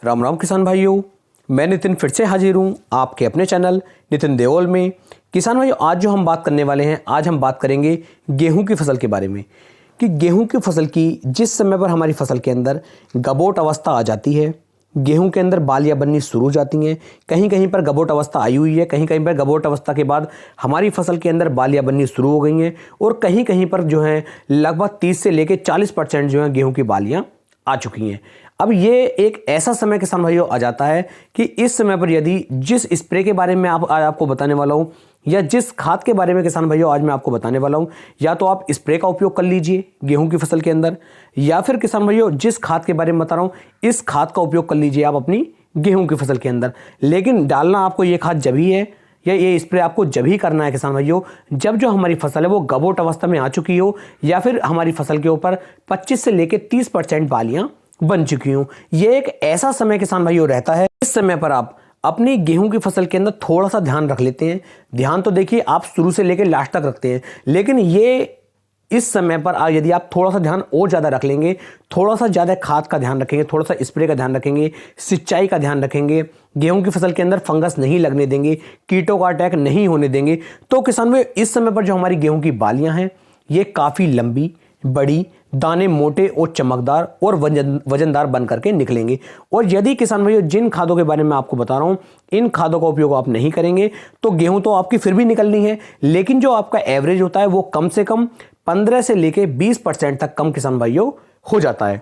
राम राम किसान भाइयों, मैं नितिन फिर से हाजिर हूँ आपके अपने चैनल नितिन देओल में। किसान भाइयों, आज जो हम बात करने वाले हैं, आज हम बात करेंगे गेहूं की फसल के बारे में कि गेहूं की फसल की जिस समय पर हमारी फसल के अंदर गबोट अवस्था आ जाती है, गेहूं के अंदर बालियां बननी शुरू हो जाती हैं। कहीं कहीं पर गबोट अवस्था आई हुई है, कहीं कहीं पर गबोट अवस्था के बाद हमारी फसल के अंदर बालियां बननी शुरू हो गई हैं और कहीं कहीं पर जो है लगभग 30 से लेकर 40% जो है गेहूं की बालियां आ चुकी हैं। अब ये एक ऐसा समय किसान भाइयों आ जाता है कि इस समय पर यदि जिस स्प्रे के बारे में आज आपको बताने वाला हूं या जिस खाद के बारे में किसान भाइयों आज मैं आपको बताने वाला हूं, या तो आप स्प्रे का उपयोग कर लीजिए गेहूं की फसल के अंदर, या फिर किसान भाइयों जिस खाद के बारे में बता रहा हूं इस खाद का उपयोग कर लीजिए आप अपनी गेहूं की फसल के अंदर। लेकिन डालना आपको ये खाद जब ही है या ये स्प्रे आपको जब ही करना है किसान भाइयों, जब जो हमारी फसल है वो गबोट अवस्था में आ चुकी हो या फिर हमारी फसल के ऊपर 25 से लेकर 30% बालियां बन चुकी हूं। ये एक ऐसा समय किसान भाइयों रहता है, इस समय पर आप अपनी गेहूं की फसल के अंदर थोड़ा सा ध्यान रख लेते हैं। ध्यान तो देखिए आप शुरू से लेकर लास्ट तक रखते हैं, लेकिन ये इस समय पर यदि आप थोड़ा सा ध्यान और ज़्यादा रख लेंगे, थोड़ा सा ज़्यादा खाद का ध्यान रखेंगे, थोड़ा सा स्प्रे का ध्यान रखेंगे, सिंचाई का ध्यान रखेंगे, गेहूं की फसल के अंदर फंगस नहीं लगने देंगे, कीटों का अटैक नहीं होने देंगे, तो किसान भाई इस समय पर जो हमारी गेहूं की बालियां हैं ये काफ़ी लंबी, बड़ी, दाने मोटे और चमकदार और वजनदार बन करके निकलेंगे। और यदि किसान भाइयों जिन खादों के बारे में आपको बता रहा हूं इन खादों का उपयोग आप नहीं करेंगे तो गेहूं तो आपकी फिर भी निकलनी है, लेकिन जो आपका एवरेज होता है वो कम से कम 15 से लेके 20% तक कम किसान भाइयों हो जाता है।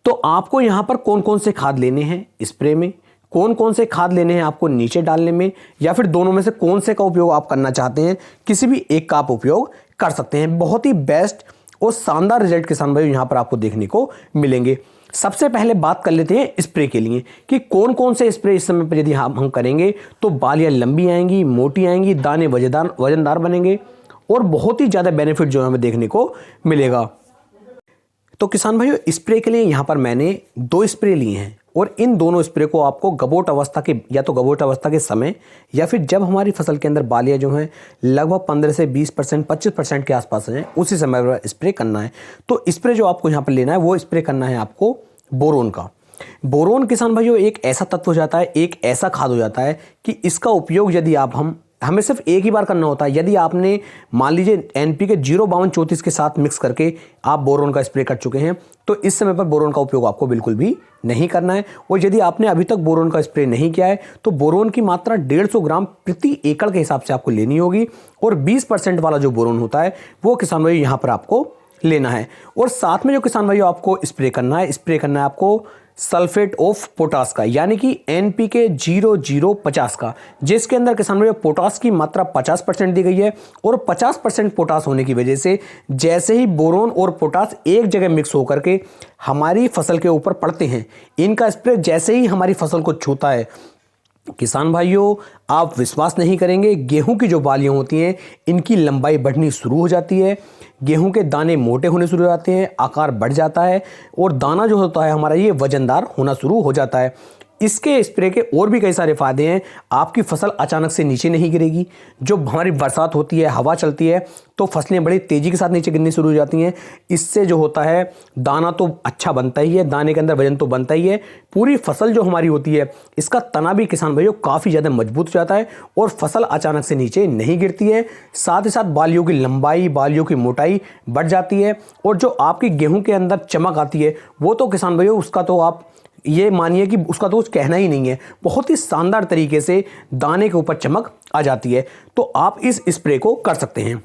तो आपको यहां पर कौन कौन से खाद लेने हैं स्प्रे में, कौन कौन से खाद लेने हैं आपको नीचे डालने में, या फिर दोनों में से कौन से का उपयोग आप करना चाहते हैं, किसी भी एक का आप उपयोग कर सकते हैं। बहुत ही बेस्ट और शानदार रिजल्ट किसान भाइयों यहां पर आपको देखने को मिलेंगे। सबसे पहले बात कर लेते हैं स्प्रे के लिए कि कौन कौन से स्प्रे इस समय पर यदि हम करेंगे तो बालियां लंबी आएंगी, मोटी आएंगी, दाने वजनदार बनेंगे और बहुत ही ज़्यादा बेनिफिट जो है हमें देखने को मिलेगा। तो किसान भाइयों स्प्रे के लिए यहाँ पर मैंने 2 स्प्रे लिए हैं और इन दोनों स्प्रे को आपको गबोट अवस्था के या तो गबोट अवस्था के समय या फिर जब हमारी फसल के अंदर बालियां जो हैं लगभग 15 से 20% 25% के आसपास हैं उसी समय पर स्प्रे करना है। तो स्प्रे जो आपको यहाँ पर लेना है वो स्प्रे करना है आपको बोरोन का। बोरोन किसान भाइयों एक ऐसा तत्व हो जाता है, एक ऐसा खाद हो जाता है कि इसका उपयोग यदि हमें सिर्फ एक ही बार करना होता है। यदि आपने मान लीजिए एनपीके 05234 के साथ मिक्स करके आप बोरोन का स्प्रे कर चुके हैं तो इस समय पर बोरोन का उपयोग आपको बिल्कुल भी नहीं करना है। और यदि आपने अभी तक बोरोन का स्प्रे नहीं किया है तो बोरोन की मात्रा 150 ग्राम प्रति एकड़ के हिसाब से आपको लेनी होगी और 20% वाला जो बोरोन होता है वो किसान भाइयों यहाँ पर आपको लेना है। और साथ में जो किसान भाइयों आपको स्प्रे करना है आपको सल्फेट ऑफ पोटास का, यानी कि एनपीके 0050 का, जिसके अंदर किसान भाइयों पोटास की मात्रा 50% दी गई है। और 50% पोटास होने की वजह से जैसे ही बोरोन और पोटास एक जगह मिक्स होकर के हमारी फसल के ऊपर पड़ते हैं, इनका स्प्रे जैसे ही हमारी फसल को छूता है किसान भाइयों आप विश्वास नहीं करेंगे, गेहूं की जो बालियां होती हैं इनकी लंबाई बढ़नी शुरू हो जाती है, गेहूं के दाने मोटे होने शुरू हो जाते हैं, आकार बढ़ जाता है और दाना जो होता है हमारा ये वजनदार होना शुरू हो जाता है। इसके स्प्रे के और भी कई सारे फायदे हैं। आपकी फसल अचानक से नीचे नहीं गिरेगी। जो हमारी बरसात होती है, हवा चलती है तो फसलें बड़ी तेज़ी के साथ नीचे गिरनी शुरू हो जाती हैं। इससे जो होता है दाना तो अच्छा बनता ही है, दाने के अंदर वजन तो बनता ही है, पूरी फसल जो हमारी होती है इसका तना भी किसान भाइयों काफ़ी ज़्यादा मजबूत हो जाता है और फसल अचानक से नीचे नहीं गिरती है। साथ ही साथ बालियों की लंबाई, बालियों की मोटाई बढ़ जाती है और जो आपकी गेहूँ के अंदर चमक आती है वो तो किसान भाइयों उसका तो आप ये मानिए कि उसका तो कुछ कहना ही नहीं है। बहुत ही शानदार तरीके से दाने के ऊपर चमक आ जाती है। तो आप इस स्प्रे को कर सकते हैं।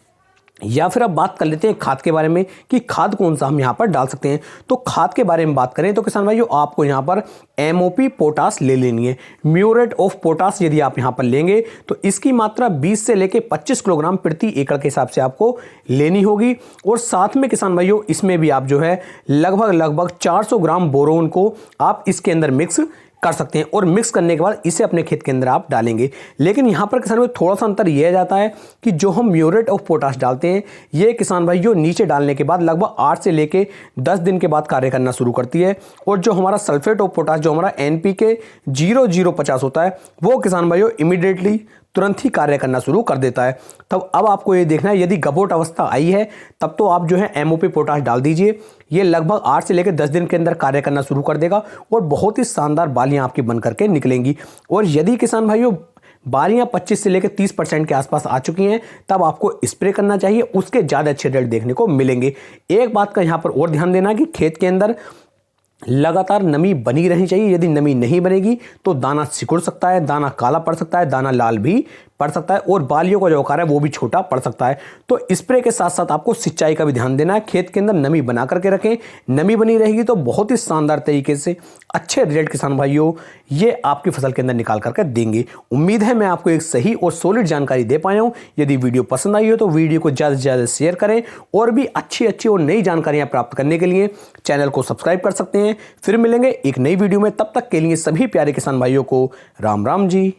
या फिर अब बात कर लेते हैं खाद के बारे में कि खाद कौन सा हम यहाँ पर डाल सकते हैं। तो खाद के बारे में बात करें तो किसान भाइयों आपको यहाँ पर एमओपी पोटास ले लेनी है। म्यूरेट ऑफ पोटास यदि आप यहाँ पर लेंगे तो इसकी मात्रा 20 से लेकर 25 किलोग्राम प्रति एकड़ के हिसाब से आपको लेनी होगी। और साथ में किसान भाइयों इसमें भी आप जो है लगभग 400 ग्राम बोरोन को आप इसके अंदर मिक्स कर सकते हैं और मिक्स करने के बाद इसे अपने खेत के अंदर आप डालेंगे। लेकिन यहाँ पर किसान भाई थोड़ा सा अंतर यह जाता है कि जो हम म्यूरेट ऑफ पोटाश डालते हैं ये किसान भाई जो नीचे डालने के बाद लगभग 8 से लेके 10 दिन के बाद कार्य करना शुरू करती है। और जो हमारा सल्फेट ऑफ पोटाश जो हमारा एनपीके 0050 होता है वो किसान भाइयों इमीडिएटली तुरंत ही कार्य करना शुरू कर देता है। तब अब आपको ये देखना है, यदि गबोट अवस्था आई है तब तो आप जो है MOP पोटाश डाल दीजिए। ये लगभग 8 से लेकर 10 दिन के अंदर कार्य करना शुरू कर देगा और बहुत ही शानदार बालियां आपकी बन करके निकलेंगी। और यदि किसान भाइयों बालियां 25 से लेकर 30% के आसपास आ चुकी हैं, तब आपको स्प्रे करना चाहिए, उसके ज़्यादा अच्छे रिजल्ट देखने को मिलेंगे। एक बात का यहाँ पर और ध्यान देना कि खेत के अंदर लगातार नमी बनी रहनी चाहिए। यदि नमी नहीं बनेगी तो दाना सिकुड़ सकता है, दाना काला पड़ सकता है, दाना लाल भी पड़ सकता है और बालियों का जो आकार है वो भी छोटा पड़ सकता है। तो स्प्रे के साथ साथ आपको सिंचाई का भी ध्यान देना है। खेत के अंदर नमी बना करके रखें, नमी बनी रहेगी तो बहुत ही शानदार तरीके से अच्छे रिजल्ट किसान भाइयों ये आपकी फसल के अंदर निकाल करके देंगे। उम्मीद है मैं आपको एक सही और सॉलिड जानकारी दे पाया हूं। यदि वीडियो पसंद आई हो तो वीडियो को ज़्यादा से ज़्यादा शेयर करें और भी अच्छी अच्छी और नई जानकारियां प्राप्त करने के लिए चैनल को सब्सक्राइब कर सकते हैं। फिर मिलेंगे एक नई वीडियो में, तब तक के लिए सभी प्यारे किसान भाइयों को राम राम जी।